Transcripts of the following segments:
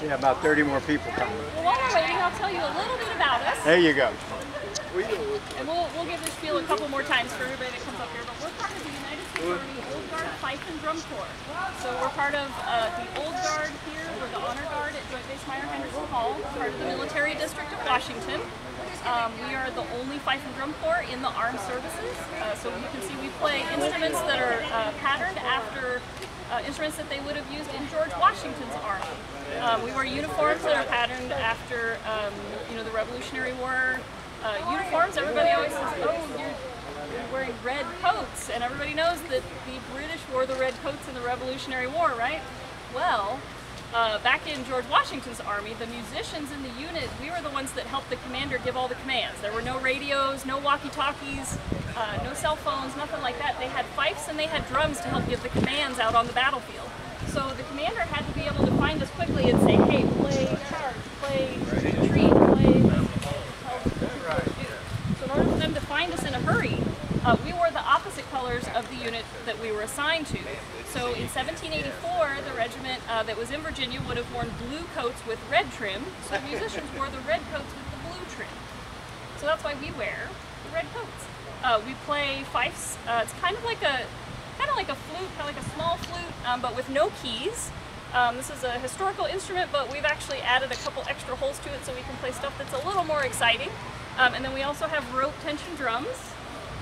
Yeah, about 30 more people coming. Well, while we're waiting, I'll tell you a little bit about us. There you go. And we'll give this spiel a couple more times for everybody that comes up here. But we're part of the United States Army Old Guard Fife and Drum Corps. So we're part of the Old Guard here. We're the Honor Guard at Joint Base Meier-Henderson Hall, part of the Military District of Washington. We are the only Fife and Drum Corps in the armed services. So you can see we play instruments that are patterned after instruments that they would have used in George Washington's army. We wear uniforms that are patterned after the Revolutionary War uniforms. Everybody always says, oh, you're wearing red coats, and everybody knows that the British wore the red coats in the Revolutionary War, right? Well, back in George Washington's army, the musicians in the unit, we were the ones that helped the commander give all the commands. There were no radios, no walkie-talkies, no cell phones, nothing like that. They had fifes and they had drums to help give the commands out on the battlefield. So the commander had to be able to find us quickly and say, hey, play charge, play retreat, play... So in order for them to find us in a hurry, we wore the opposite colors of the unit that we were assigned to. So in 1784, the regiment that was in Virginia would have worn blue coats with red trim, so musicians wore the red coats with the blue trim. So that's why we wear the red coats. We play fifes. It's kind of like a flute, kind of like a small flute, but with no keys. This is a historical instrument, but we've actually added a couple extra holes to it so we can play stuff that's a little more exciting. And then we also have rope tension drums.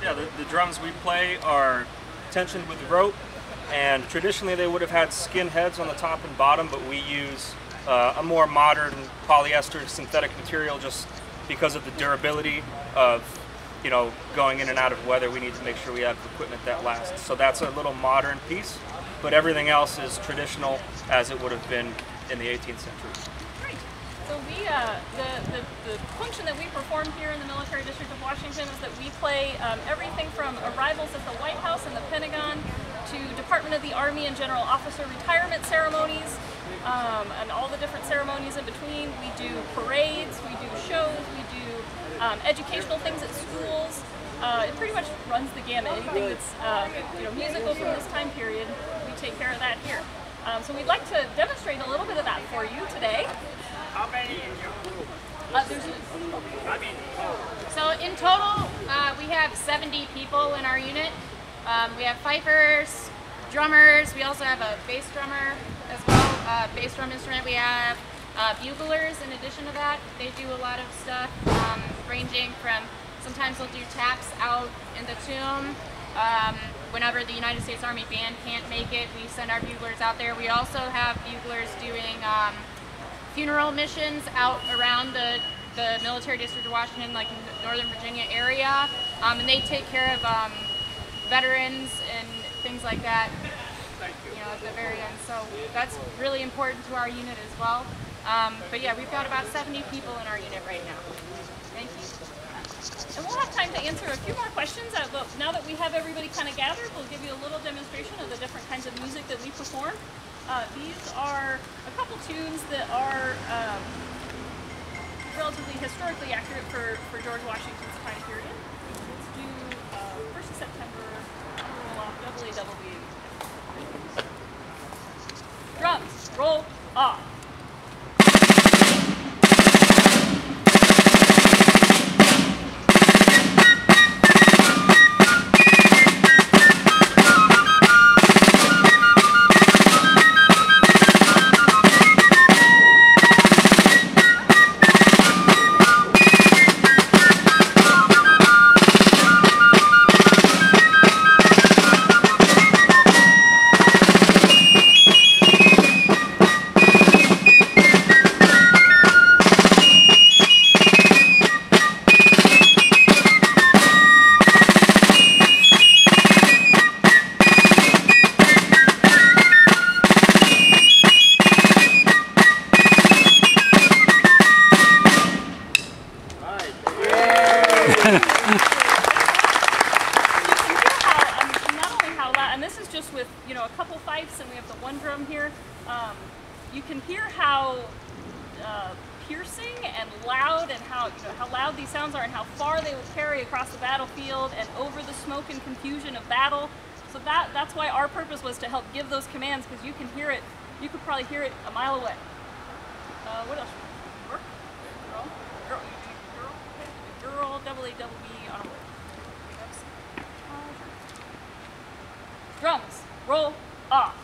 Yeah, the drums we play are tensioned with rope, and traditionally they would have had skin heads on the top and bottom, but we use a more modern polyester synthetic material just because of the durability of going in and out of weather. We need to make sure we have equipment that lasts. So that's a little modern piece, but everything else is traditional as it would have been in the 18th century. Great. So we, the function that we perform here in the Military District of Washington is that we play everything from arrivals at the White House and the Pentagon to Department of the Army and General Officer retirement ceremonies, and all the different ceremonies in between. We do parades, we do shows, we do educational things at schools. It pretty much runs the gamut. Anything that's musical from this time period, we take care of that here. So we'd like to demonstrate a little bit of that for you today. How many in your group? So in total, we have 70 people in our unit. We have fifers, drummers. We also have a bass drummer as well, bass drum instrument. We have buglers in addition to that. They do a lot of stuff, ranging from, sometimes they'll do taps out in the tomb. Whenever the United States Army Band can't make it, we send our buglers out there. We also have buglers doing funeral missions out around the Military District of Washington, like in the Northern Virginia area, and they take care of veterans and things like that, at the very end. So that's really important to our unit as well. But yeah, we've got about 70 people in our unit right now. Thank you. And we'll have time to answer a few more questions. But now that we have everybody kind of gathered, we'll give you a little demonstration of the different kinds of music that we perform. These are a couple tunes that are relatively historically accurate for George Washington's time period. Let's do 1st of September, roll off, double A, double B. Drums, roll off. A couple fifes, and we have the one drum here. You can hear how piercing and loud, and how loud these sounds are, and how far they will carry across the battlefield and over the smoke and confusion of battle. So that's why our purpose was to help give those commands, because you can hear it. You could probably hear it a mile away. What else? Girl, double A, double B on a board. Drums, roll off.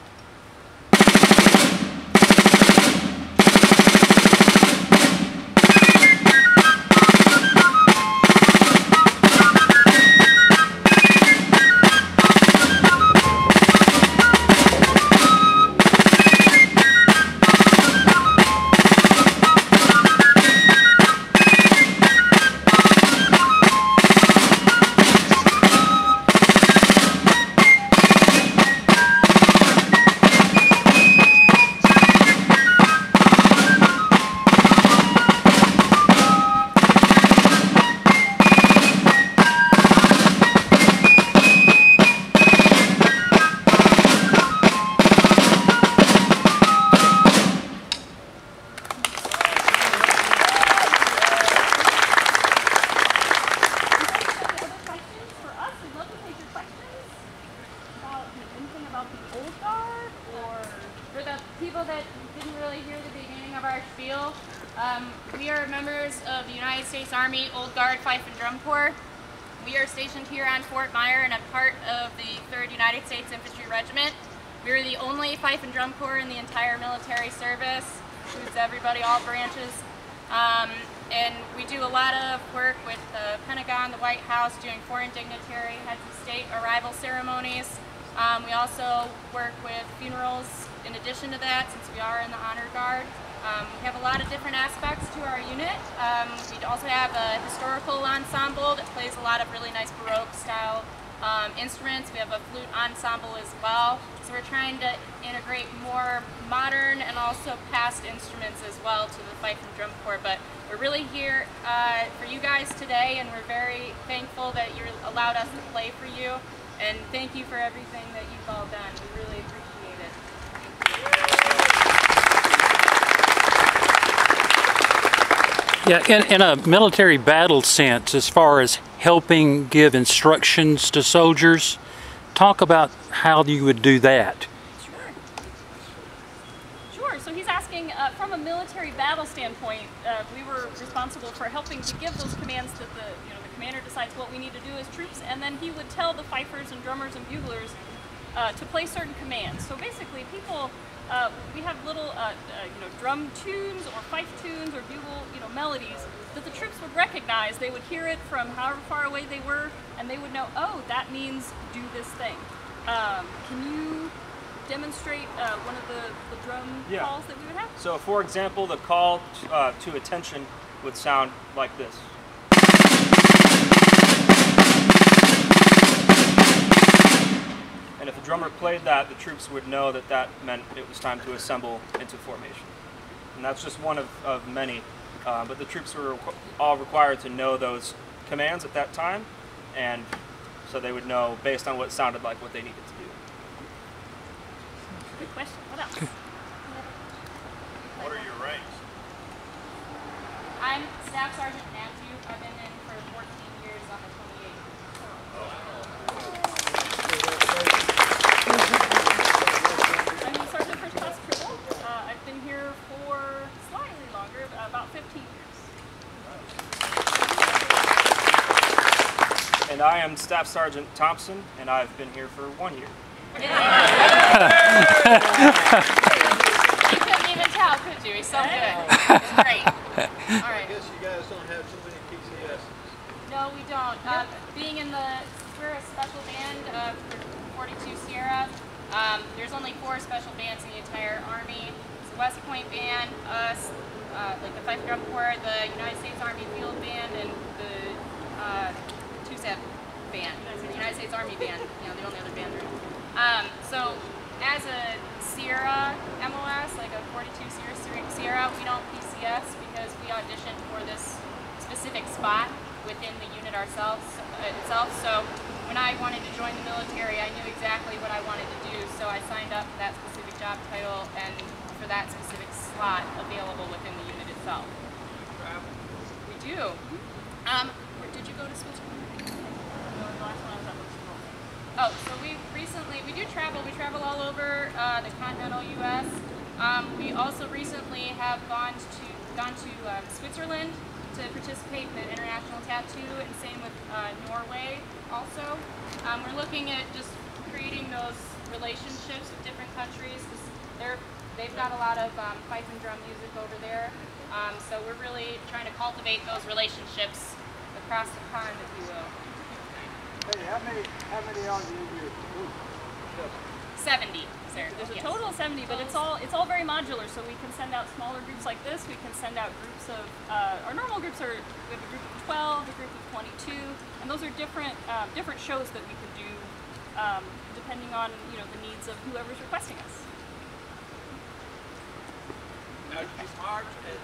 We are members of the United States Army Old Guard Fife and Drum Corps. We are stationed here on Fort Myer and a part of the 3rd United States Infantry Regiment. We are the only Fife and Drum Corps in the entire military service. Includes everybody, all branches. And we do a lot of work with the Pentagon, the White House, doing foreign dignitary, heads of state arrival ceremonies. We also work with funerals in addition to that, since we are in the Honor Guard. We have a lot of different aspects to our unit. We also have a historical ensemble that plays a lot of really nice Baroque style instruments. We have a flute ensemble as well. So we're trying to integrate more modern and also past instruments as well to the Fife and Drum Corps. But we're really here for you guys today, and we're very thankful that you allowed us to play for you. And thank you for everything that you've all done. We really appreciate it. Yeah, in a military battle sense, as far as helping give instructions to soldiers, talk about how you would do that. Sure. So he's asking, from a military battle standpoint, we were responsible for helping to give those commands that the commander decides what we need to do as troops, and then he would tell the fifers and drummers and buglers to play certain commands. So basically, people. We have little, drum tunes or fife tunes or bugle, melodies that the troops would recognize. They would hear it from however far away they were, and they would know, oh, that means do this thing. Can you demonstrate one of the drum calls that we would have? So, for example, the call to attention would sound like this. And if the drummer played that, the troops would know that that meant it was time to assemble into formation. And that's just one of many. But the troops were all required to know those commands at that time, and so they would know, based on what it sounded like, what they needed to do. Good question. What else? What are your ranks? I'm Staff Sergeant Matthew. I've been in for 14 years on the 28th. I'm Sergeant First Class Triple. I've been here for slightly longer, about 15 years. And I am Staff Sergeant Thompson, and I've been here for 1 year. You couldn't even tell, could you? He's so good. It's great. All right. I guess you guys don't have so many PCSs. No, we don't. Being in we're a special band for 42 Sierra. There's only 4 special bands in the entire Army. It's the West Point Band, us, like the Fife Drum Corps, the United States Army Field Band, and the TUSAP Band, the United States Army Band, the only other band there. So as a Sierra MOS, like a 42 Sierra, we don't PCS because we auditioned for this specific spot within the unit itself. So when I wanted to join the military, I knew exactly what I wanted to do, so I signed up for that specific job title and for that specific slot available within the unit itself. We do. Did you go to Switzerland? Oh, so we do travel. We travel all over the continental U.S. We also recently have gone to Switzerland to participate in the international tattoo, and same with Norway also. We're looking at just creating those relationships with different countries. They've got a lot of fife and drum music over there, so we're really trying to cultivate those relationships across the pond, if you will. Hey, how many are you in your group? 70, sir. There's a Yes. total of 70, but it's all very modular. So we can send out smaller groups like this. We can send out groups of our normal groups are we have a group of 12, a group of 22, and those are different shows that we could do depending on the needs of whoever's requesting us. Now, do you march as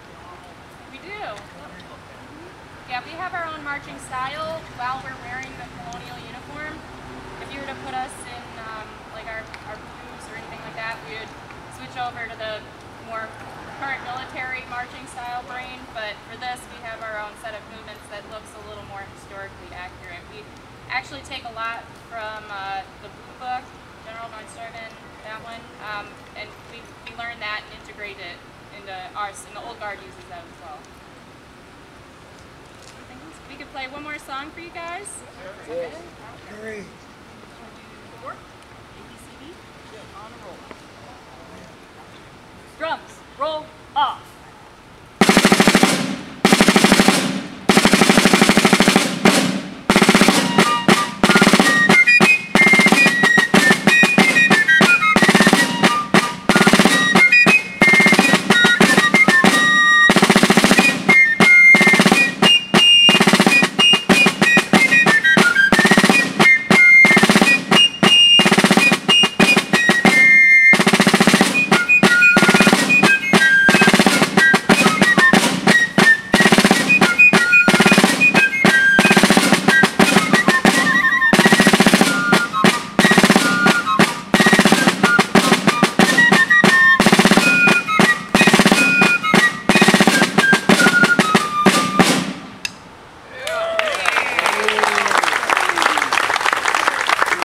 We do. Yeah, we have our own marching style while we're wearing the colonial uniform. If you were to put us in like our blues or anything like that, we would switch over to the more current military marching style brain. But for this, we have our own set of movements that looks a little more historically accurate. We actually take a lot from the Blue Book, General Nordstrom, that one, and we learned that and integrate it into ours, and the Old Guard uses that as well. We could play one more song for you guys. Yes. Great. ABCD, on a roll. Drums, roll.